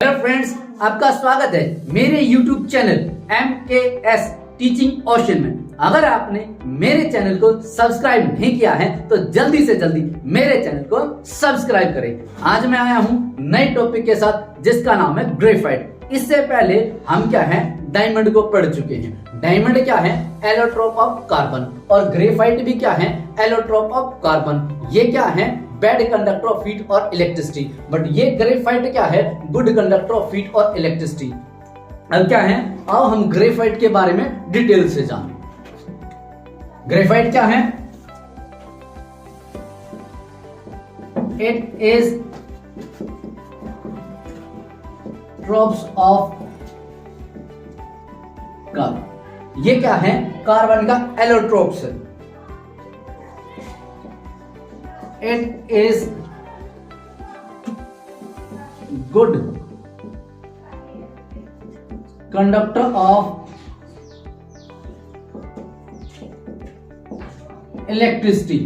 Hello friends, आपका स्वागत है मेरे YouTube channel MKS teaching ocean में। अगर आपने मेरे चैनल को सब्सक्राइब नहीं किया है तो जल्दी से जल्दी मेरे चैनल को सब्सक्राइब करें। आज मैं आया हूं नए टॉपिक के साथ जिसका नाम है ग्रेफाइट। इससे पहले हम क्या है डायमंड को पढ़ चुके हैं। डायमंड क्या है? Allotrope of carbon. और ग्रेफाइट भी क्या है? Allotrope of carbon. ये क्या है? बैड कंडक्टर ऑफ हीट और इलेक्ट्रिसिटी। बट ये ग्रेफाइट क्या है? गुड कंडक्टर ऑफ हीट और इलेक्ट्रिसिटी। अब क्या है, आओ हम ग्रेफाइट के बारे में डिटेल से जानें। ग्रेफाइट क्या है? It is trophs of carbon. ये क्या है? कार्बन का एलोट्रोप्स है। It is good conductor of electricity.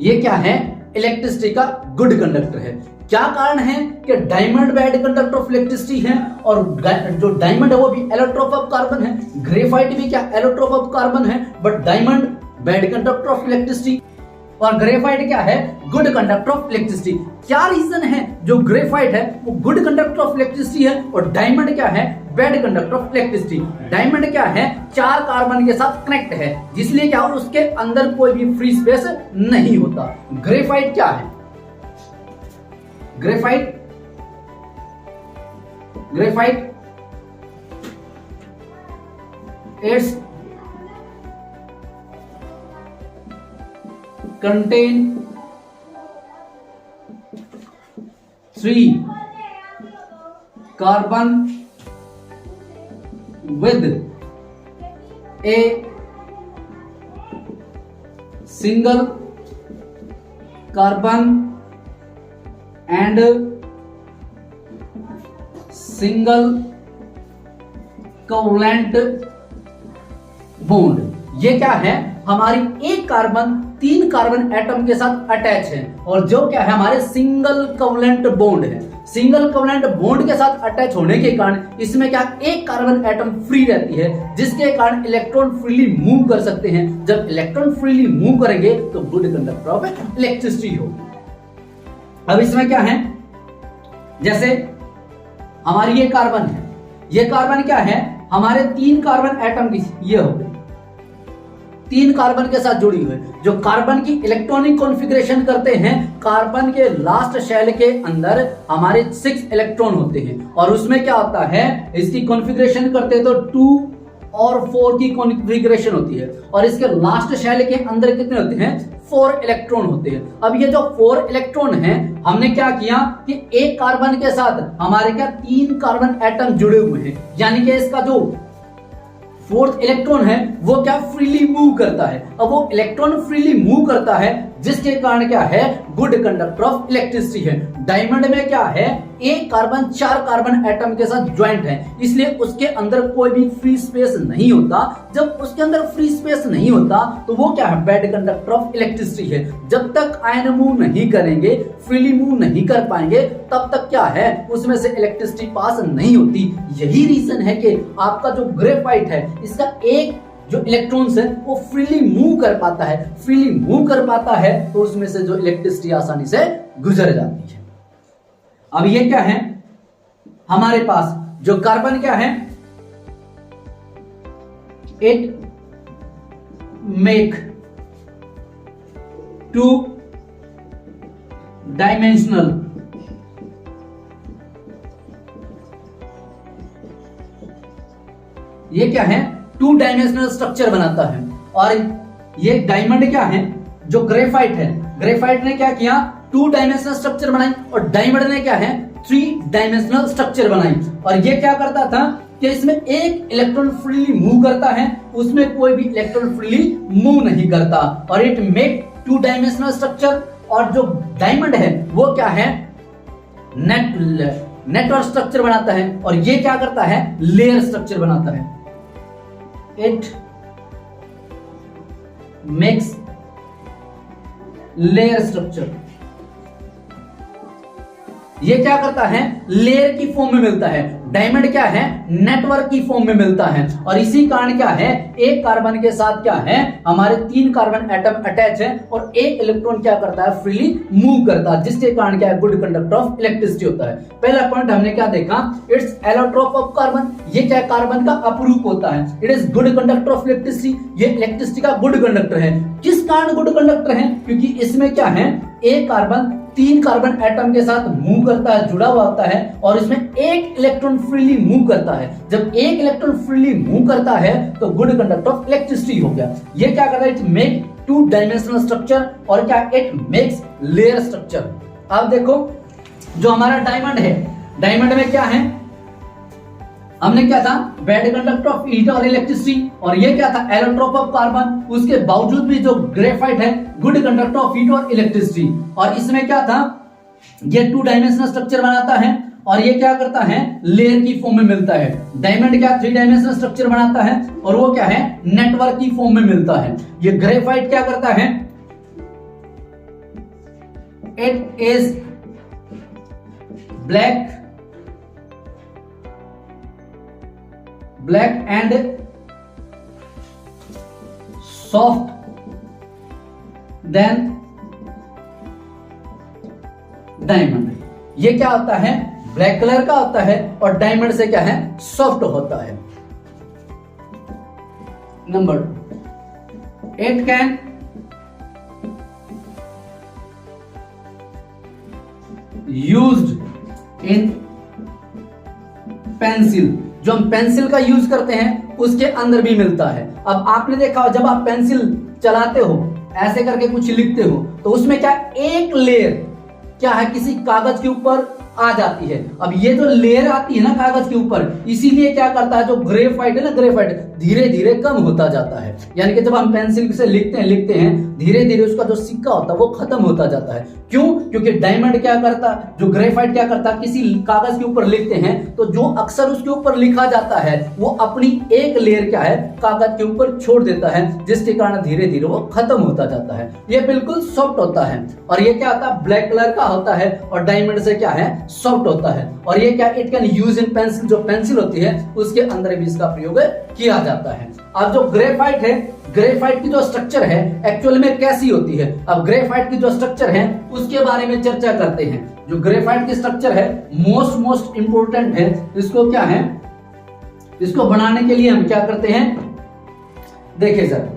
ये क्या है? इलेक्ट्रिसिटी का गुड कंडक्टर है। क्या कारण है कि diamond bad conductor of electricity है और जो डायमंड है वो भी एलोट्रोप ऑफ कार्बन है। ग्रेफाइट भी क्या एलोट्रोप ऑफ कार्बन है, but diamond bad conductor of electricity और ग्रेफाइट क्या है? Good conductor of electricity. क्या रीजन है जो ग्रेफाइट है वो गुड कंडक्टर ऑफ इलेक्ट्रिसिटी है और डायमंड क्या है? Bad conductor of electricity. Diamond क्या है? 4 कार्बन के साथ कनेक्ट है, जिसलिए क्या उसके अंदर कोई भी फ्री स्पेस नहीं होता। ग्रेफाइट क्या है? Graphite it's contain 3 carbon with a single carbon and single covalent bond। ये क्या है? हमारी एक कार्बन 3 कार्बन एटम के साथ अटैच है और जो क्या है हमारे सिंगल कोवलेंट बॉन्ड है। सिंगल कोवलेंट बॉन्ड के साथ अटैच होने के कारण इसमें क्या एक कार्बन एटम फ्री रहती है, जिसके कारण इलेक्ट्रॉन फ्रीली मूव कर सकते हैं। जब इलेक्ट्रॉन फ्रीली मूव करेंगे तो गुड कंडक्टर ऑफ इलेक्ट्रिसिटी होगी। अब इसमें क्या है, जैसे हमारी ये कार्बन है, ये कार्बन क्या है हमारे 3 कार्बन एटम की ये हो 3 कार्बन के साथ जुड़ी हुई जो कार्बन की इलेक्ट्रॉनिक कॉन्फ़िगरेशन करते हैं। कार्बन के लास्ट शेल के अंदर हमारे 6 इलेक्ट्रॉन होते हैं और उसमें क्या होता है इसकी कॉन्फ़िगरेशन करते तो 2 और 4 की कॉन्फ़िगरेशन होती है और इसके लास्ट शेल के अंदर कितने होते हैं? 4 इलेक्ट्रॉन होते हैं। अब ये जो 4 इलेक्ट्रॉन हैं हमने क्या किया कि एक कार्बन के साथ हमारे क्या 3 कार्बन एटम जुड़े हुए हैं, यानी कि इसका जो 4th इलेक्ट्रॉन है वो क्या फ्रीली मूव करता है। अब वो इलेक्ट्रॉन फ्रीली मूव करता है जिसके कारण क्या है गुड कंडक्टर ऑफ इलेक्ट्रिसिटी है। डायमंड में क्या है एक कार्बन 4 कार्बन एटम के साथ ज्वाइंट है, इसलिए उसके अंदर कोई भी फ्री स्पेस नहीं होता। जब उसके अंदर फ्री स्पेस नहीं होता तो वो क्या है बैड कंडक्टर ऑफ इलेक्ट्रिसिटी है। जब तक आयन मूव नहीं करेंगे, फ्रीली मूव नहीं कर पाएंगे, तब तक क्या है उसमें से इलेक्ट्रिसिटी पास नहीं होती। यही रीजन है कि आपका जो ग्रेफाइट है इसका एक जो इलेक्ट्रॉन्स है वो फ्रीली मूव कर पाता है। फ्रीली मूव कर पाता है तो उसमें से जो इलेक्ट्रिसिटी आसानी से गुजर जाती है। अब ये क्या है हमारे पास जो कार्बन क्या है इट मेक 2 डायमेंशनल ये क्या है 2 डायमेंशनल स्ट्रक्चर बनाता है। और ये डायमंड क्या है जो ग्रेफाइट है, ग्रेफाइट ने क्या किया 2 डायमेंशनल स्ट्रक्चर बनाई और डायमंड ने क्या है 3 डायमेंशनल स्ट्रक्चर बनाई। और ये क्या करता था कि इसमें एक इलेक्ट्रॉन फ्रीली मूव करता है, उसमें कोई भी इलेक्ट्रॉन फ्रीली मूव नहीं करता और इट मेक 2 डायमेंशनल स्ट्रक्चर। और जो डायमंड है वो क्या है नेटवर्क स्ट्रक्चर बनाता है और ये क्या करता है लेयर स्ट्रक्चर बनाता है। इट मेक्स लेयर स्ट्रक्चर ये क्या करता है, लेयर की फॉर्म में मिलता है। डायमंड क्या है, नेटवर्क की फॉर्म में मिलता है। और इसी कारण क्या है, एक कार्बन के साथ क्या है, हमारे 3 कार्बन एटम अटैच है और एक इलेक्ट्रॉन क्या करता है, फ्रीली मूव करता है, जिसके कारण क्या है, गुड कंडक्टर ऑफ इलेक्ट्रिसिटी होता है। पहला पॉइंट हमने क्या देखा, इट्स एलोट्रोप ऑफ कार्बन, ये क्या कार्बन का अपरूप होता है। It is good conductor of electricity, ये इलेक्ट्रिसिटी का गुड कंडक्टर है। किस कारण गुड कंडक्टर है, क्योंकि इसमें क्या है, एक कार्बन 3 कार्बन एटम के साथ मूव करता है, जुड़ा हुआ होता है, और इसमें एक इलेक्ट्रॉन फ्रीली मूव करता है। जब एक इलेक्ट्रॉन फ्रीली मूव करता है तो गुड कंडक्टर ऑफ इलेक्ट्रिसिटी हो गया। ये क्या करता है, इट मेक 2 डायमेंशनल स्ट्रक्चर, और क्या, इट मेक्स लेयर स्ट्रक्चर। अब देखो जो हमारा डायमंड है, डायमंड में क्या है, हमने क्या था, बैड कंडक्टर ऑफ हीट और इलेक्ट्रिसिटी, और ये क्या था, एलोट्रोप ऑफ कार्बन। उसके बावजूद भी जो ग्रेफाइट है, गुड कंडक्टर ऑफ हीट और इलेक्ट्रिसिटी। और इसमें क्या था, ये 2 डायमेंशनल स्ट्रक्चर बनाता है, और ये क्या करता है, लेयर की फॉर्म में मिलता है। डायमंड क्या 3 डायमेंशनल स्ट्रक्चर बनाता है, और वो क्या है, नेटवर्क की फॉर्म में मिलता है। ये ग्रेफाइट क्या करता है, it is black and soft then diamond. ये क्या होता है, ब्लैक कलर का होता है, और डायमंड से क्या है, सॉफ्ट होता है। Number 8 can used in pencil, जो हम पेंसिल का यूज करते हैं उसके अंदर भी मिलता है। अब आपने देखा हो, जब आप पेंसिल चलाते हो, ऐसे करके कुछ लिखते हो, तो उसमें क्या एक लेयर क्या है, किसी कागज के ऊपर आ जाती है। अब ये जो लेयर आती है ना कागज के ऊपर, इसीलिए क्या करता है, जो ग्रेफाइट है ना, ग्रेफाइट धीरे धीरे कम होता जाता है। यानी कि जब हम पेंसिल से लिखते हैं धीरे धीरे उसका जो सिक्का होता है वो खत्म होता जाता है। क्यों, क्योंकि डायमंड क्या करता, जो ग्रेफाइट क्या करता, किसी कागज के ऊपर लिखते हैं तो जो अक्षर उसके ऊपर लिखा जाता है वो अपनी एक लेयर क्या है, कागज के ऊपर छोड़ देता है, जिसके कारण धीरे धीरे वो खत्म होता जाता है। ये बिल्कुल सॉफ्ट होता है, और ये क्या होता है, ब्लैक कलर का होता है, और डायमंड से क्या है, सॉफ्ट होता है। और ये क्या, it can use in pencil, जो पेंसिल होती है उसके अंदर भी इसका प्रयोग किया जाता है। अब जो ग्रेफाइट है, ग्रेफाइट की जो स्ट्रक्चर है एक्चुअल में कैसी होती है, अब ग्रेफाइट की जो स्ट्रक्चर है उसके बारे में चर्चा करते हैं। जो ग्रेफाइट की स्ट्रक्चर है मोस्ट इंपोर्टेंट है। इसको क्या है, इसको बनाने के लिए हम क्या करते हैं, देखिए सर,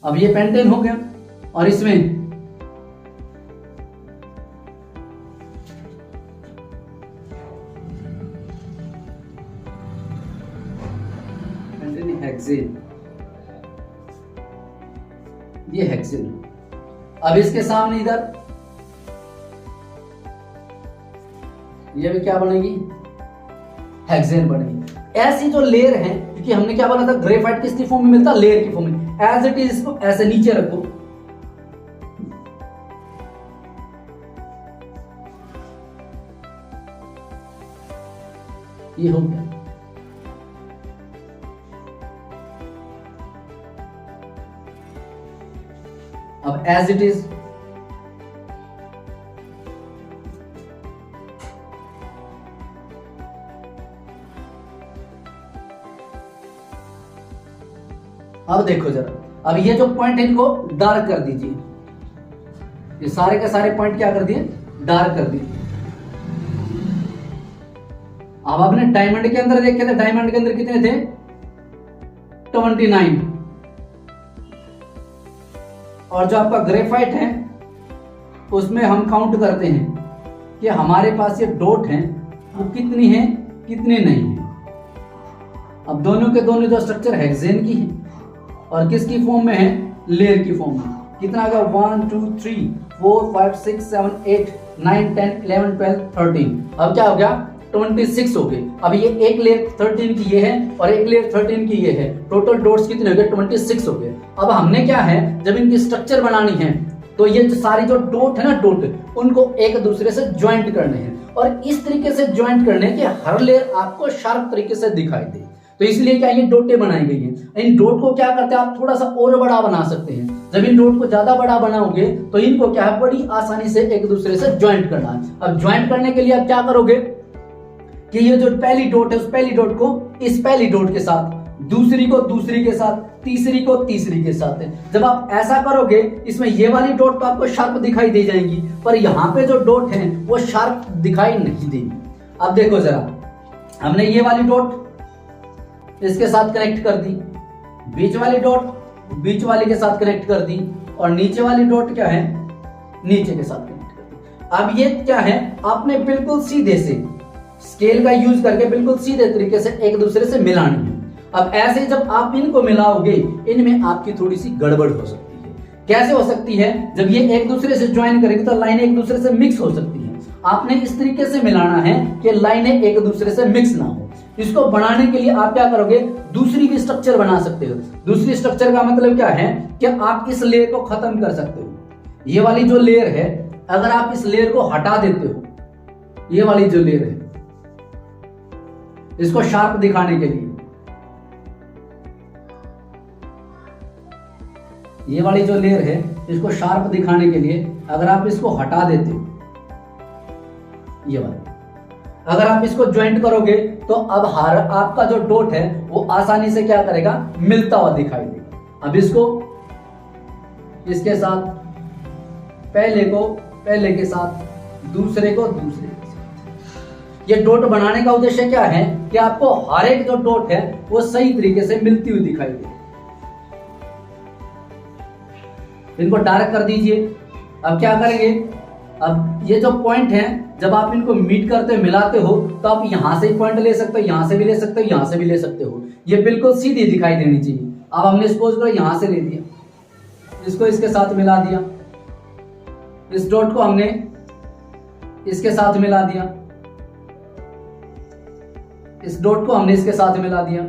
अब ये पेंटेन हो गया, और इसमें हेक्सेन, ये हेक्सेन। अब इसके सामने इधर ये भी क्या बनेगी, हेक्सेन बनेगी। ऐसी जो लेयर है, क्योंकि हमने क्या बोला था, ग्रेफाइट किसकी फॉर्म में मिलता है, लेयर की फॉर्म में। एज इट इज इसको ऐसे नीचे रखो, ये हो गया। अब एज इट इज अब देखो जरा, अब ये जो पॉइंट है इनको डार्क कर दीजिए, ये सारे के सारे पॉइंट क्या कर दिए, डार्क कर दीजिए। अब आपने डायमंड के अंदर देखे थे, डायमंड के अंदर कितने थे, 29, और जो आपका ग्रेफाइट है उसमें हम काउंट करते हैं कि हमारे पास ये डॉट हैं वो कितनी है, कितने नहीं है। अब दोनों के दोनों जो स्ट्रक्चर हेक्सेन की है और किसकी फॉर्म में है, लेयर की फॉर्म में। कितना आ गया, 1 2 3 4 5 6 7 8 9 10 11 12 13। अब क्या हो गया, 26 हो गए। अब ये एक लेयर 13 की ये है और एक लेयर 13 की ये है, टोटल डॉट्स कितने हो गए, 26 हो गए। अब हमने क्या है, जब इनकी स्ट्रक्चर बनानी है तो ये जो सारी जो डॉट है ना, डॉट उनको एक दूसरे से ज्वाइंट करने हैं, और इस तरीके से ज्वाइंट करने के हर लेयर आपको शार्प तरीके से दिखाई दे। तो इसलिए क्या ये डोटे बनाई गई हैं। इन डोट को क्या करते हैं आप थोड़ा सा और बड़ा बना सकते हैं। जब इन डोट को ज्यादा बड़ा बनाओगे तो इनको क्या है बड़ी आसानी से एक दूसरे से ज्वाइंट करना है। अब ज्वाइंट करने के लिए आप क्या करोगे कि ये जो पहली डॉट है उस पहली डॉट को इस पहली डॉट के साथ, दूसरी को दूसरी के साथ, तीसरी को तीसरी के साथ है। जब आप ऐसा करोगे इसमें ये वाली डॉट तो आपको शार्प दिखाई दे जाएंगी, पर यहाँ पे जो डॉट है वो शार्प दिखाई नहीं देगी। अब देखो जरा, हमने ये वाली डॉट इसके साथ कनेक्ट कर दी, बीच वाली डॉट बीच वाली के साथ कनेक्ट कर दी, और नीचे वाली डॉट क्या है नीचे के साथ कनेक्ट कर दी। अब ये क्या है आपने बिल्कुल सीधे से स्केल का यूज करके बिल्कुल सीधे तरीके से एक दूसरे से मिलानी है। अब ऐसे जब आप इनको मिलाओगे इनमें आपकी थोड़ी सी गड़बड़ हो सकती है। कैसे हो सकती है? जब ये एक दूसरे से ज्वाइन करेंगे तो लाइनें एक दूसरे से मिक्स हो सकती है। आपने इस तरीके से मिलाना है कि लाइनें एक दूसरे से मिक्स ना हो। इसको बनाने के लिए आप क्या करोगे, दूसरी भी स्ट्रक्चर बना सकते हो। दूसरी स्ट्रक्चर का मतलब क्या है कि आप इस लेयर को खत्म कर सकते हो। ये वाली जो लेयर है अगर आप इस लेयर को हटा देते हो, ये वाली जो लेयर है इसको शार्प दिखाने के लिए, ये वाली जो लेयर है इसको शार्प दिखाने के लिए अगर आप इसको हटा देते हो, ये वाली, अगर आप इसको ज्वाइंट करोगे तो अब हर आपका जो डॉट है वो आसानी से क्या करेगा मिलता हुआ दिखाई देगा। अब इसको इसके साथ, पहले को पहले के साथ, दूसरे को दूसरे के साथ। ये डॉट बनाने का उद्देश्य क्या है कि आपको हर एक जो डॉट है वो सही तरीके से मिलती हुई दिखाई दे। इनको डार्क कर दीजिए। अब क्या करेंगे, अब ये जो पॉइंट है जब आप इनको मीट करते हो मिलाते हो तो आप यहां से ही पॉइंट ले सकते हो, यहां से भी ले सकते हो, यहां से भी ले सकते हो। ये बिल्कुल सीधी दिखाई देनी चाहिए। अब हमने सपोज करो यहां से ले दिया, इसको इसके साथ मिला दिया, इस डॉट को हमने इसके साथ मिला दिया, इस डॉट को हमने इसके साथ मिला दिया,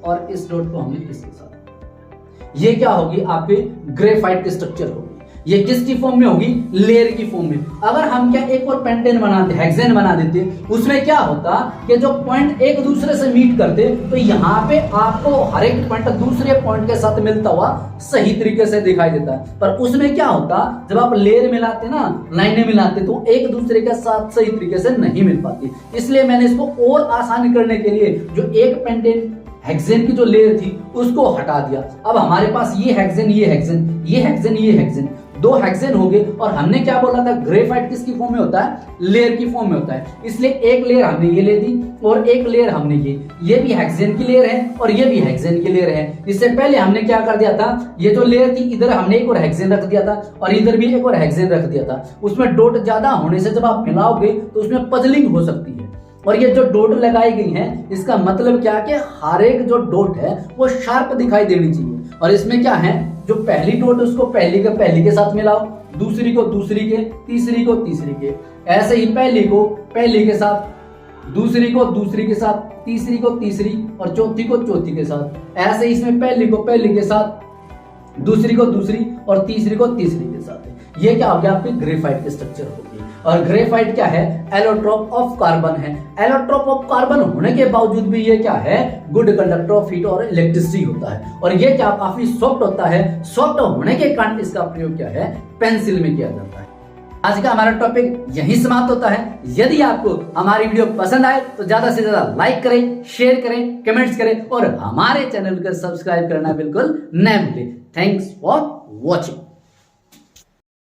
और इस डॉट को हमने इसके साथ। ये क्या होगी आपके ग्रेफाइट की स्ट्रक्चर होगी। ये किसकी फॉर्म में होगी, लेयर की फॉर्म में। अगर हम क्या एक और पेंटेन बनाते, हेक्सेन बना देते, उसमें क्या होता कि जो पॉइंट एक दूसरे से मीट करते तो यहाँ पे आपको हर एक पॉइंट दूसरे पॉइंट के साथ मिलता हुआ सही तरीके से दिखाई देता है। पर उसमें क्या होता, जब आप लेयर मिलाते ना, लाइनें मिलाते, तो एक दूसरे के साथ सही तरीके से नहीं मिल पाती। इसलिए मैंने इसको और आसान करने के लिए जो एक पेंटेन हेक्सेन की जो लेयर थी उसको हटा दिया। अब हमारे पास ये हेक्सेन, ये हेक्सेन, ये हेक्सेन, ये हेक्सेन, दो हेक्सेन हो गए। और हमने क्या बोला था, ग्रेफाइट किसकी फॉर्म में होता है, लेयर की फॉर्म में होता है। इसलिए एक लेयर हमने ये ले दी और एक लेयर हमने ये भी हेक्सेन की लेयर है और ये भी हेक्सेन की लेयर है। इससे पहले हमने क्या कर दिया था, ये जो लेयर थी इधर हमने एक और हेक्सेन रख दिया था और इधर भी एक और हेक्सेन रख दिया था। उसमें डॉट ज्यादा होने से जब आप मिलाओगे तो उसमें पजलिंग हो सकती है। और ये जो डॉट लगाई गई है इसका मतलब क्या कि हर एक जो डॉट है वो शार्प दिखाई देनी चाहिए। और इसमें क्या है, जो पहली डॉट उसको पहली के साथ मिलाओ, दूसरी को दूसरी के, तीसरी को तीसरी के, ऐसे ही पहली को पहली के साथ, दूसरी को दूसरी के साथ, तीसरी को तीसरी और चौथी को चौथी के साथ। ऐसे ही इसमें पहली को पहली के साथ, दूसरी को दूसरी और तीसरी को तीसरी के साथ। ये क्या हो गया, आपकी ग्रेफाइट की स्ट्रक्चर होगी। और ग्रेफाइट क्या है, एलोट्रोप ऑफ कार्बन है। एलोट्रोप ऑफ कार्बन होने के बावजूद भी ये क्या है, गुड कंडक्टर ऑफ हीट और इलेक्ट्रिसिटी होता है। और ये क्या काफी सॉफ्ट होता है। सॉफ्ट होने के कारण इसका प्रयोग क्या है, पेंसिल में किया जाता है। आज का हमारा टॉपिक यही समाप्त होता है। यदि आपको हमारी वीडियो पसंद आए तो ज्यादा से ज्यादा लाइक करें, शेयर करें, कमेंट्स करें और हमारे चैनल को सब्सक्राइब करना बिल्कुल न भूलें। Thanks for watching.